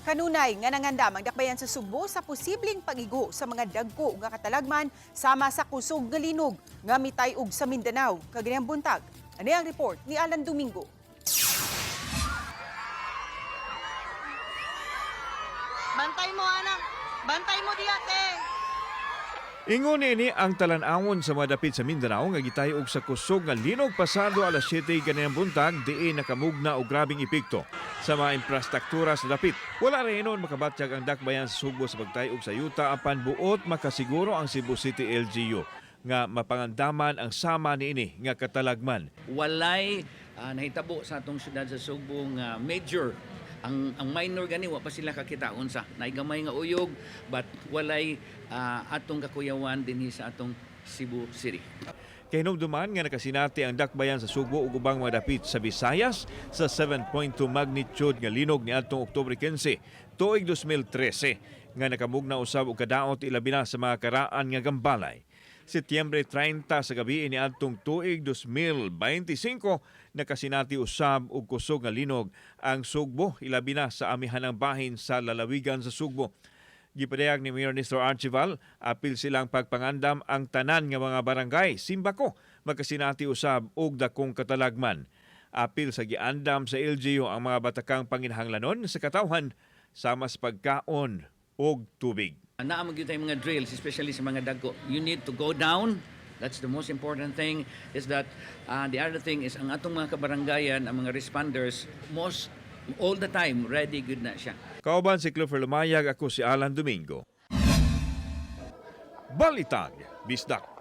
Kanunay nga nangandam ang dakbayan sa Subo sa posibleng pagigo sa mga dagko nga katalagman sama sa kusog nga linog nga mitay-og sa Mindanao kagayang buntag. Ani ang report ni Alan Domingo. Bantay mo anak, bantay mo diate. Ingon ini ang talan-awon sa mga dapit sa Mindanao nga gitay-og sa kusog nga linog pasado alas 7 kaniyang buntag diin nakamugna og grabing epekto sa mga infrastruktura sa dapit. Wala rin noon makabatyag ang dakbayan sa Subo sa pagtay-og sa yuta apan buot makasiguro ang Cebu City LGU nga mapangandaman ang sama niini nga katalagman. Walay nahitabo sa atong syudad sa Subo nga major ang minor gani wa pa sila kakita unsa naigamay nga uyog but walay atong kakuyawan dinhi sa atong Cebu City. Kahinumduman nga nakasinati ang dakbayan sa Subo ug ubang mga dapit sa Visayas sa 7.2 magnitude nga linog niadtong Oktubre 15 tuig 2013 nga nakamugna usab og kadaot ilabi na sa mga karaan nga gambalay. Setyembre 30 sa gabi niadtong tuig 2025 nakasinati usab og kusog nga linog ang Sugbo ilabi na sa amihanang bahin sa lalawigan sa Sugbo. Gipadayag ni Mayor Nestor Archival, apil silang pagpangandam ang tanan nga mga barangay Simbako makasinati usab og dakong katalagman. Apil sa giandam sa LGU ang mga batakang panginahanglanon sa katawhan sama sa pagkaon og tubig. Naamag yun tayong mga drills, especially sa mga dagko. You need to go down. That's the most important thing. Is that the other thing is ang atong mga kabarangayan, ang mga responders, all the time, ready, good na siya. Kauban si Clover Lumayag, ako si Alan Domingo. Balitag, Bisdak.